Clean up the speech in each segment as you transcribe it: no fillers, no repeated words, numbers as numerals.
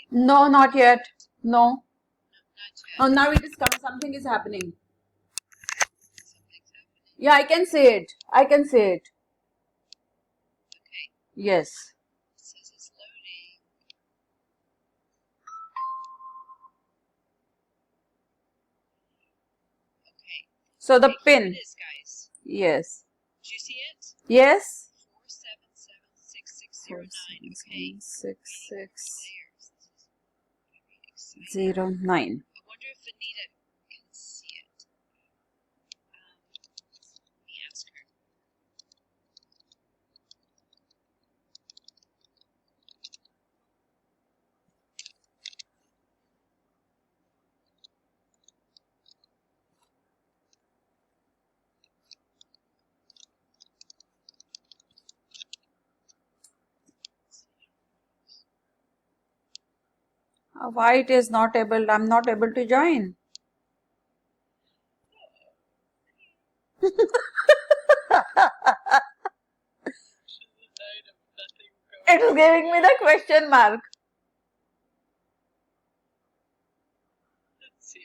No, not yet. No. Not Oh, yet. now it is coming. Something is happening. Something's happening. Yeah, I can see it. I can see it. Okay. Yes. It says it's loading. Okay. So the Okay, here pin. it is, guys. Yes. Do you see it? Yes. 4776609. Okay. 4776609. Layers. This is very exciting. I wonder if Anita can see it. Let me ask her. Why it is not able? I'm not able to join. It is giving me the question mark. Let's see.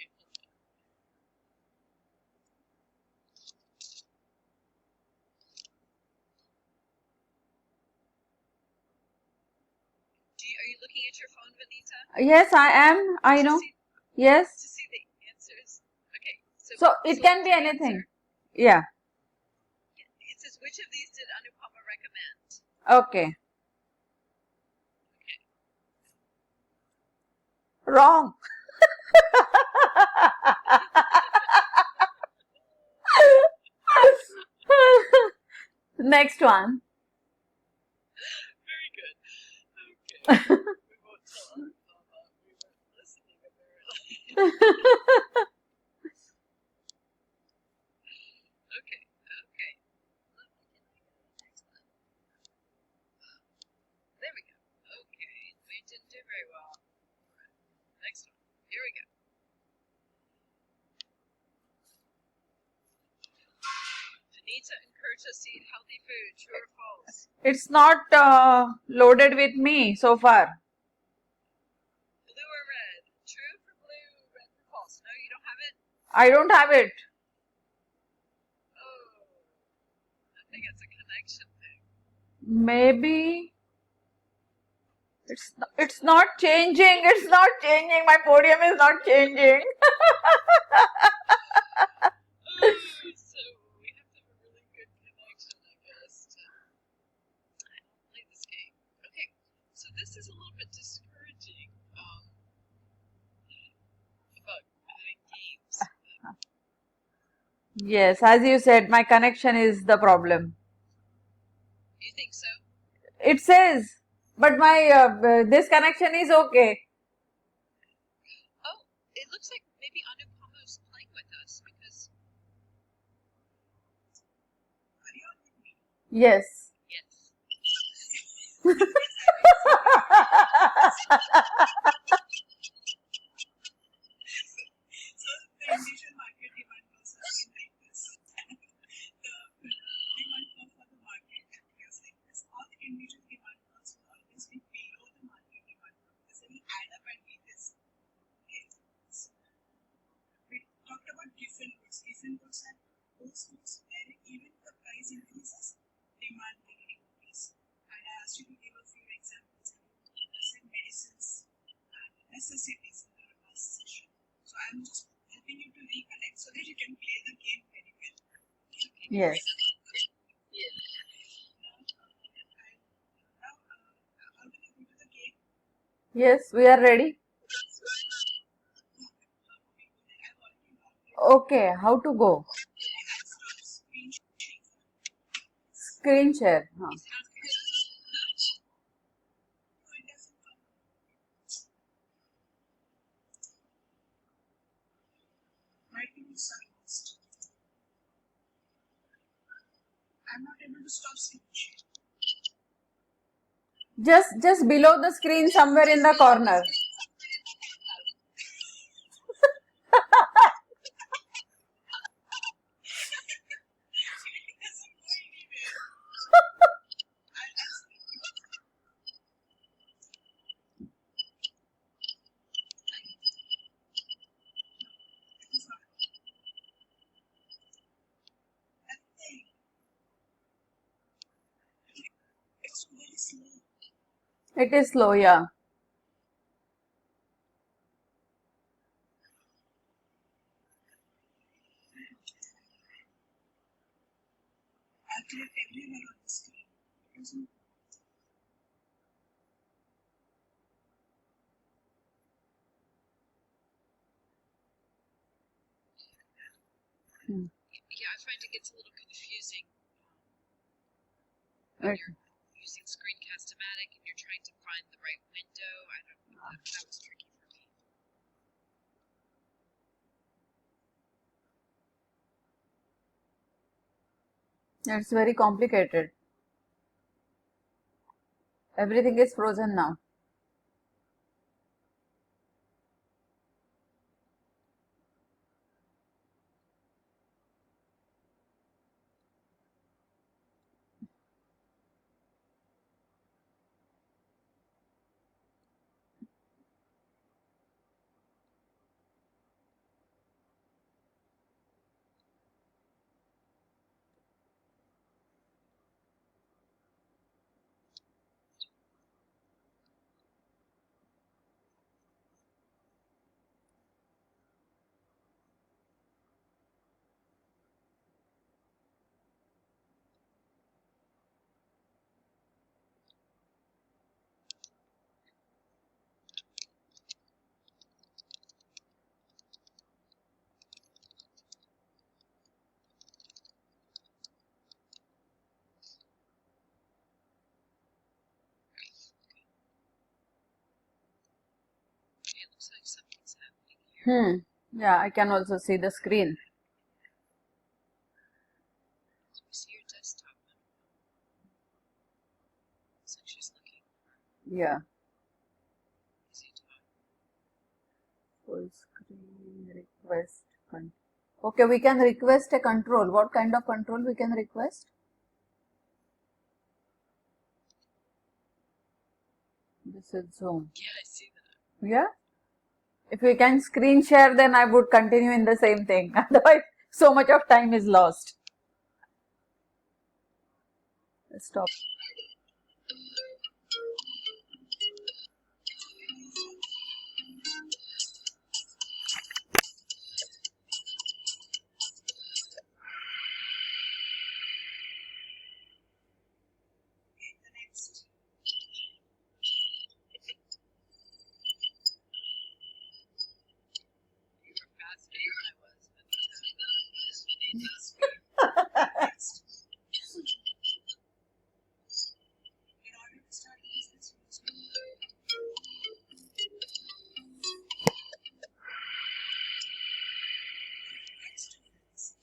Are you looking at your phone, Vanita? Yes, I am. I know. Yes. To see the answers. Okay. So it can be anything. Yeah. It says, which of these did Anupama recommend? Okay. Wrong. Next one. Very good. Okay. We won't tell Anupama. We weren't listening apparently. Okay. Okay. Next one. There we go. Okay. We didn't do very well. Next one. Here we go. Anita encouraged us to eat healthy food. True or false? It's not loaded with me so far. Blue or red? True for blue, red for false. No, you don't have it? I don't have it. Oh, I think it's a connection thing. Maybe it's not changing. It's not changing. My podium is not changing. So we have to have a really good connection, I guess. I don't play this game. Okay, so this is a little bit discouraging about doing games. Yes, as you said, my connection is the problem. You think so? It says, but my this connection is okay. Oh, it looks like maybe Anupama's playing with us because. Are you on with me? Yes. Yes. The Indonesian market demand was like this. The demand for the market appears like this. All the Indonesian demand was always be below the market demand. This will add up and be this. Okay. So we talked about different goods. Different goods are those goods where even the price increases, demand will increase. And I asked you to give a few examples of medicines and necessities in our last session. So I'm just helping you to reconnect so that you can play the game very well. Okay. Yes. Yes. Now, how do we go to the game? Yes, we are ready. Okay, how to go? Screen share. Huh. I'm not able to stop screen share. Just below the screen, somewhere in the corner. It is slow, yeah. I've clicked everywhere on the screen. It doesn't. Hmm. Yeah, I find it gets a little confusing Right. when you're using Screencast-O-Matic and you're trying to find the right window. I don't know. That was tricky for me. It's very complicated. Everything is frozen now. It looks like something's happening here. Yeah, I can also see the screen. So we see your desktop. Looks like she's looking for Yeah. easy talk. Full screen request. Okay, we can request a control. What kind of control we can request? This is Zoom. Yeah, I see that. Yeah. If we can screen share, then I would continue in the same thing. Otherwise, so much of time is lost. Let's stop. The next. You were faster than I was. But Next. In order to start a business, you must next 2 minutes.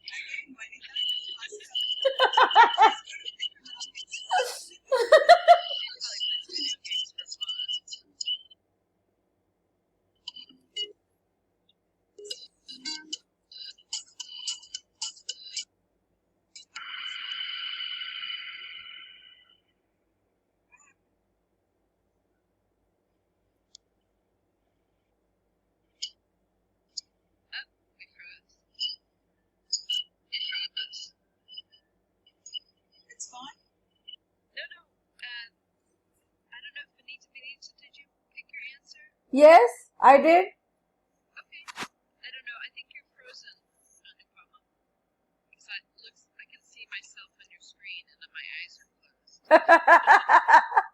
Again, Vanita, video games for fun. We froze. It froze. it's fine. No. I don't know if Benita, did you pick your answer? Yes, I did. Okay. I don't know. I think you're frozen, Anupama. Because I can see myself on your screen and then my eyes are closed.